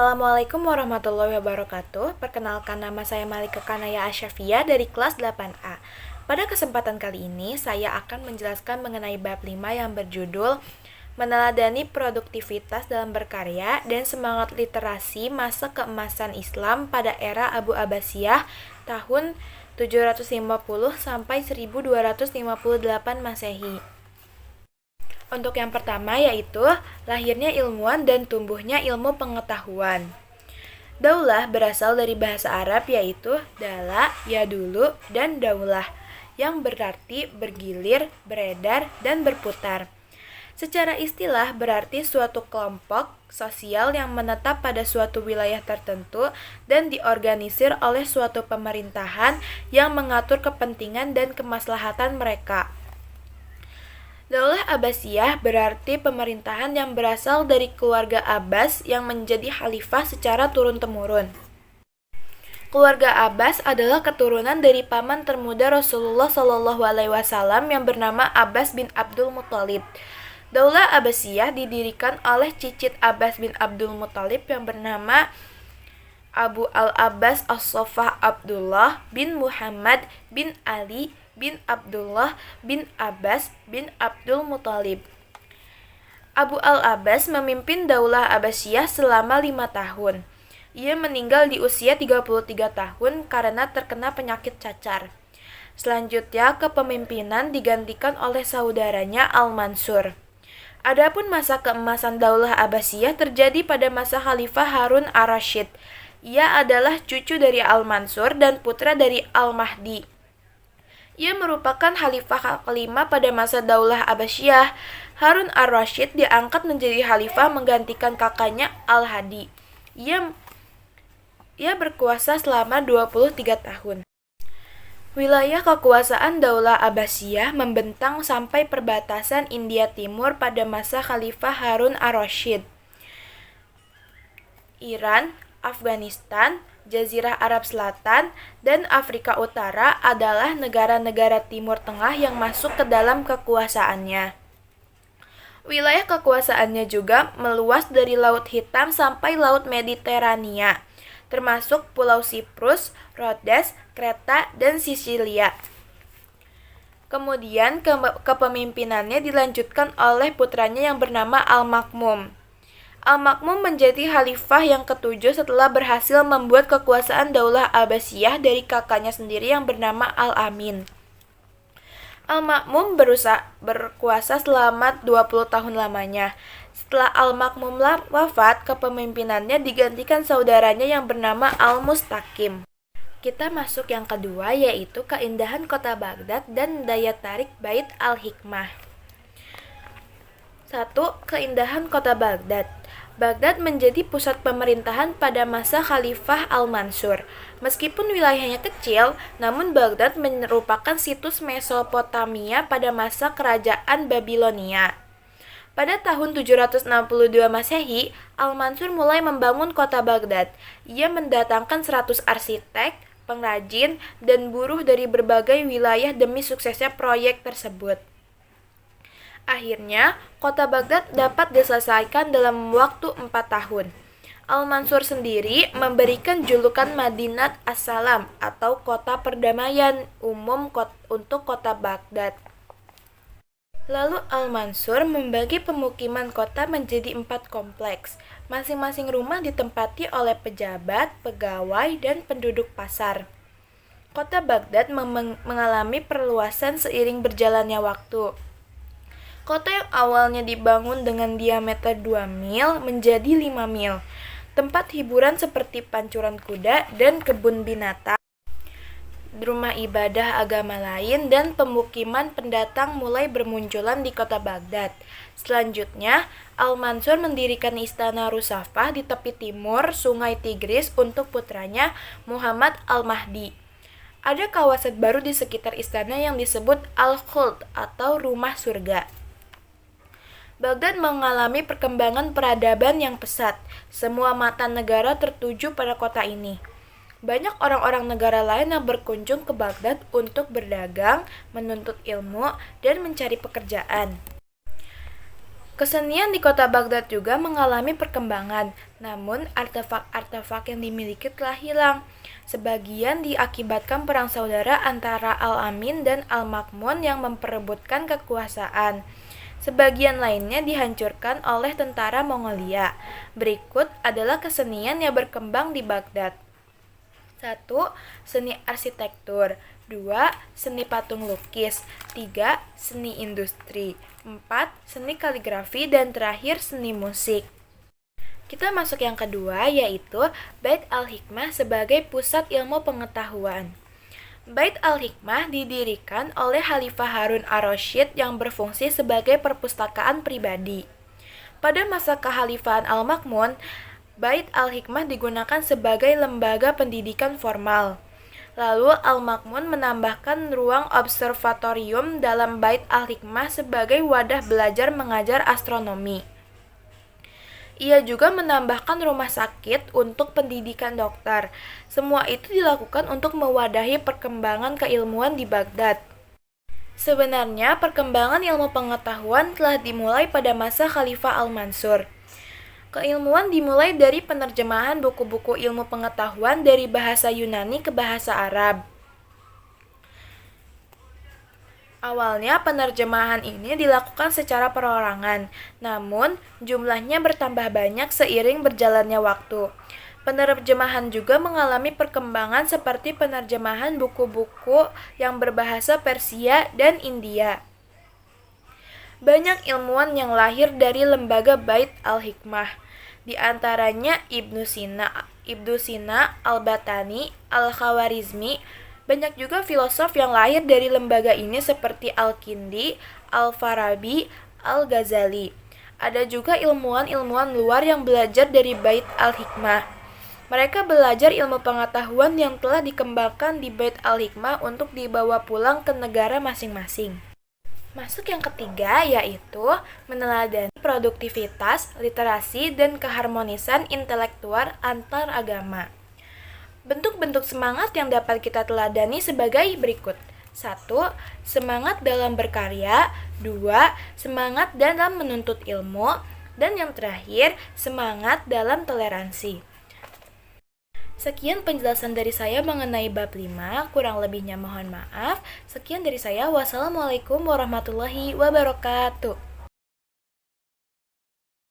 Assalamualaikum warahmatullahi wabarakatuh. Perkenalkan, nama saya Malika Kanaya Asyafia dari kelas 8A. Pada kesempatan kali ini, saya akan menjelaskan mengenai bab 5 yang berjudul Meneladani Produktivitas dalam Berkarya dan Semangat Literasi Masa Keemasan Islam pada Era Abu Abbasiyah tahun 750 sampai 1258 Masehi. Untuk yang pertama yaitu lahirnya ilmuwan dan tumbuhnya ilmu pengetahuan. Daulah berasal dari bahasa Arab yaitu dala, yadulu, dan daulah yang berarti bergilir, beredar, dan berputar. Secara istilah berarti suatu kelompok sosial yang menetap pada suatu wilayah tertentu dan diorganisir oleh suatu pemerintahan yang mengatur kepentingan dan kemaslahatan mereka. Daulah Abbasiyah berarti pemerintahan yang berasal dari keluarga Abbas yang menjadi khalifah secara turun-temurun. Keluarga Abbas adalah keturunan dari paman termuda Rasulullah SAW yang bernama Abbas bin Abdul Muthalib. Daulah Abbasiyah didirikan oleh cicit Abbas bin Abdul Muthalib yang bernama Abu al-Abbas as-Saffah Abdullah bin Muhammad bin Ali bin Abdullah bin Abbas bin Abdul Muthalib. Abu al-Abbas memimpin Daulah Abbasiyah selama 5 tahun. Ia meninggal di usia 33 tahun karena terkena penyakit cacar. Selanjutnya kepemimpinan digantikan oleh saudaranya Al-Mansur. Adapun masa keemasan Daulah Abbasiyah terjadi pada masa Khalifah Harun ar-Rasyid. Ia adalah cucu dari Al-Mansur dan putra dari Al-Mahdi. Ia merupakan khalifah kelima pada masa Daulah Abbasiyah. Harun ar-Rasyid diangkat menjadi khalifah menggantikan kakaknya Al-Hadi. Ia berkuasa selama 23 tahun. Wilayah kekuasaan Daulah Abbasiyah membentang sampai perbatasan India Timur pada masa Khalifah Harun ar-Rasyid. Iran, Afghanistan, Jazirah Arab Selatan, dan Afrika Utara adalah negara-negara Timur Tengah yang masuk ke dalam kekuasaannya. Wilayah kekuasaannya juga meluas dari Laut Hitam sampai Laut Mediterania, termasuk Pulau Siprus, Rhodes, Kreta, dan Sisilia. Kemudian kepemimpinannya dilanjutkan oleh putranya yang bernama Al-Makmum. Al-Makmum menjadi khalifah yang ketujuh setelah berhasil membuat kekuasaan Daulah Abbasiyah dari kakaknya sendiri yang bernama Al-Amin. Al-Makmum berkuasa selama 20 tahun lamanya. Setelah Al-Makmum wafat, kepemimpinannya digantikan saudaranya yang bernama Al-Mustaqim. Kita masuk yang kedua yaitu keindahan kota Baghdad dan daya tarik Bait Al-Hikmah. 1. Keindahan kota Baghdad. Baghdad menjadi pusat pemerintahan pada masa Khalifah Al-Mansur. Meskipun wilayahnya kecil, namun Baghdad merupakan situs Mesopotamia pada masa kerajaan Babilonia. Pada tahun 762 Masehi, Al-Mansur mulai membangun kota Baghdad. Ia mendatangkan 100 arsitek, pengrajin, dan buruh dari berbagai wilayah demi suksesnya proyek tersebut. Akhirnya, kota Baghdad dapat diselesaikan dalam waktu 4 tahun. Al-Mansur sendiri memberikan julukan Madinat As-Salam atau kota perdamaian umum untuk kota Baghdad. Lalu Al-Mansur membagi pemukiman kota menjadi 4 kompleks. Masing-masing rumah ditempati oleh pejabat, pegawai, dan penduduk pasar. Kota Baghdad mengalami perluasan seiring berjalannya waktu. Kota yang awalnya dibangun dengan diameter 2 mil menjadi 5 mil. Tempat hiburan seperti pancuran kuda dan kebun binatang, rumah ibadah agama lain, dan pemukiman pendatang mulai bermunculan di kota Baghdad. Selanjutnya, Al-Mansur mendirikan istana Rusafah di tepi timur Sungai Tigris untuk putranya Muhammad Al-Mahdi. Ada kawasan baru di sekitar istana yang disebut Al-Khuld atau Rumah Surga. Baghdad mengalami perkembangan peradaban yang pesat. Semua mata negara tertuju pada kota ini. Banyak orang-orang negara lain yang berkunjung ke Baghdad untuk berdagang, menuntut ilmu, dan mencari pekerjaan. Kesenian di kota Baghdad juga mengalami perkembangan, namun artefak-artefak yang dimiliki telah hilang. Sebagian diakibatkan perang saudara antara Al-Amin dan Al-Ma'mun yang memperebutkan kekuasaan. Sebagian lainnya dihancurkan oleh tentara Mongolia. Berikut adalah kesenian yang berkembang di Baghdad. 1. Seni arsitektur. 2. Seni patung lukis. 3. Seni industri. 4. Seni kaligrafi. Dan terakhir, seni musik. Kita masuk yang kedua, yaitu Bait Al-Hikmah sebagai pusat ilmu pengetahuan. Bait Al-Hikmah didirikan oleh Khalifah Harun ar-Rasyid yang berfungsi sebagai perpustakaan pribadi. Pada masa kekhalifahan Al-Ma'mun, Bait Al-Hikmah digunakan sebagai lembaga pendidikan formal. Lalu Al-Ma'mun menambahkan ruang observatorium dalam Bait Al-Hikmah sebagai wadah belajar mengajar astronomi. Ia juga menambahkan rumah sakit untuk pendidikan dokter. Semua itu dilakukan untuk mewadahi perkembangan keilmuan di Baghdad. Sebenarnya, perkembangan ilmu pengetahuan telah dimulai pada masa Khalifah Al-Mansur. Keilmuan dimulai dari penerjemahan buku-buku ilmu pengetahuan dari bahasa Yunani ke bahasa Arab. Awalnya penerjemahan ini dilakukan secara perorangan, namun jumlahnya bertambah banyak seiring berjalannya waktu. Penerjemahan juga mengalami perkembangan seperti penerjemahan buku-buku yang berbahasa Persia dan India. Banyak ilmuwan yang lahir dari lembaga Bait Al-Hikmah, di antaranya Ibnu Sina, Al-Batani, Al-Khawarizmi. Banyak juga filosof yang lahir dari lembaga ini seperti Al-Kindi, Al-Farabi, Al-Ghazali. Ada juga ilmuwan-ilmuwan luar yang belajar dari Bait Al-Hikmah. Mereka belajar ilmu pengetahuan yang telah dikembangkan di Bait Al-Hikmah untuk dibawa pulang ke negara masing-masing. Masuk yang ketiga, yaitu meneladani produktivitas, literasi, dan keharmonisan intelektual antar agama. Bentuk-bentuk semangat yang dapat kita teladani sebagai berikut. 1. Semangat dalam berkarya. 2. Semangat dalam menuntut ilmu. Dan yang terakhir, semangat dalam toleransi. Sekian penjelasan dari saya mengenai bab 5, kurang lebihnya mohon maaf. Sekian dari saya, wassalamualaikum warahmatullahi wabarakatuh.